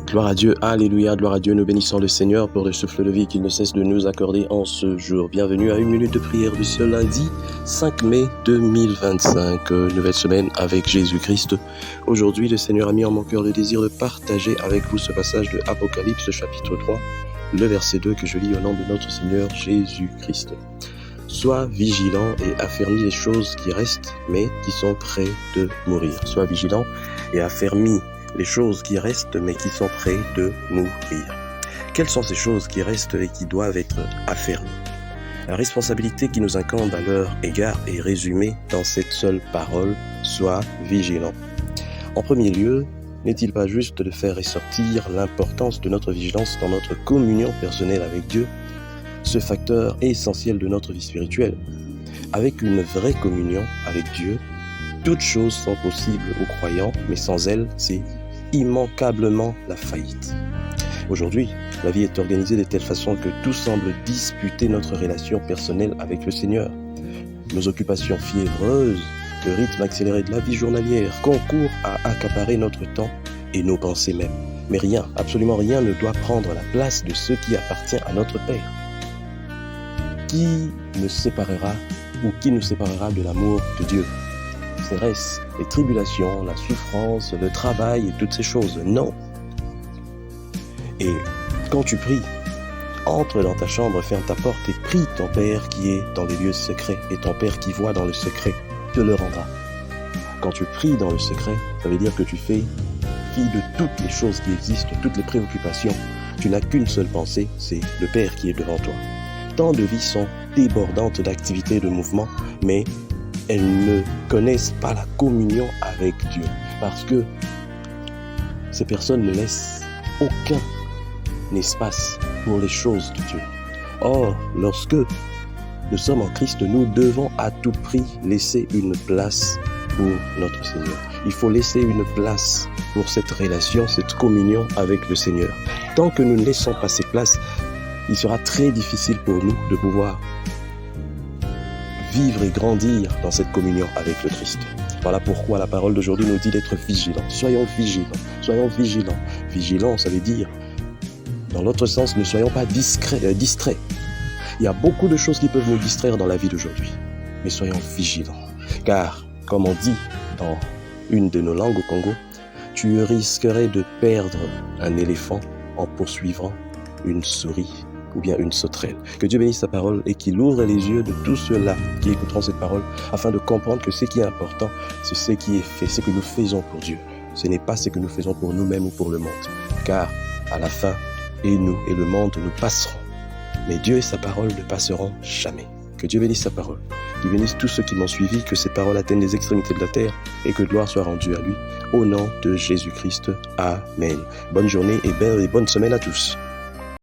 Gloire à Dieu, alléluia, gloire à Dieu, nous bénissons le Seigneur pour le souffle de vie qu'il ne cesse de nous accorder en ce jour. Bienvenue à une minute de prière de ce lundi 5 mai 2025, nouvelle semaine avec Jésus-Christ. Aujourd'hui, le Seigneur a mis en mon cœur le désir de partager avec vous ce passage de Apocalypse chapitre 3, le verset 2 que je lis au nom de notre Seigneur Jésus-Christ. Sois vigilant et affermis les choses qui restent, mais qui sont près de mourir. Sois vigilant et affermis les choses qui restent mais qui sont près de mourir. Quelles sont ces choses qui restent et qui doivent être affermies? La responsabilité qui nous incombe à leur égard est résumée dans cette seule parole, sois vigilant. En premier lieu, n'est-il pas juste de faire ressortir l'importance de notre vigilance dans notre communion personnelle avec Dieu, ce facteur essentiel de notre vie spirituelle? Avec une vraie communion avec Dieu, toutes choses sont possibles aux croyants, mais sans elles, c'est immanquablement la faillite. Aujourd'hui, la vie est organisée de telle façon que tout semble disputer notre relation personnelle avec le Seigneur. Nos occupations fiévreuses, le rythme accéléré de la vie journalière concourent à accaparer notre temps et nos pensées même. Mais rien, absolument rien ne doit prendre la place de ce qui appartient à notre Père. Qui nous séparera de l'amour de Dieu? Serait-ce les tribulations, la souffrance, le travail et toutes ces choses? Non. Et quand tu pries, entre dans ta chambre, ferme ta porte et prie ton Père qui est dans les lieux secrets, et ton Père qui voit dans le secret te le rendra. Quand tu pries dans le secret, ça veut dire que tu fais fi de toutes les choses qui existent, toutes les préoccupations. Tu n'as qu'une seule pensée, c'est le Père qui est devant toi. Tant de vies sont débordantes d'activités et de mouvements, mais elles ne connaissent pas la communion avec Dieu, parce que ces personnes ne laissent aucun espace pour les choses de Dieu. Or, lorsque nous sommes en Christ, nous devons à tout prix laisser une place pour notre Seigneur. Il faut laisser une place pour cette relation, cette communion avec le Seigneur. Tant que nous ne laissons pas ces places, il sera très difficile pour nous de pouvoir vivre et grandir dans cette communion avec le Christ. Voilà pourquoi la parole d'aujourd'hui nous dit d'être vigilants. Soyons vigilants, soyons vigilants. Vigilants, ça veut dire, dans l'autre sens, ne soyons pas distraits. Il y a beaucoup de choses qui peuvent nous distraire dans la vie d'aujourd'hui. Mais soyons vigilants. Car, comme on dit dans une de nos langues au Congo, tu risquerais de perdre un éléphant en poursuivant une souris ou bien une sauterelle. Que Dieu bénisse sa parole et qu'il ouvre les yeux de tous ceux-là qui écouteront cette parole afin de comprendre que ce qui est important, c'est ce qui est fait, ce que nous faisons pour Dieu. Ce n'est pas ce que nous faisons pour nous-mêmes ou pour le monde. Car à la fin, et nous et le monde, nous passerons. Mais Dieu et sa parole ne passeront jamais. Que Dieu bénisse sa parole. Qu'il bénisse tous ceux qui m'ont suivi, que ces paroles atteignent les extrémités de la terre et que gloire soit rendue à lui. Au nom de Jésus-Christ. Amen. Bonne journée et bonne semaine à tous.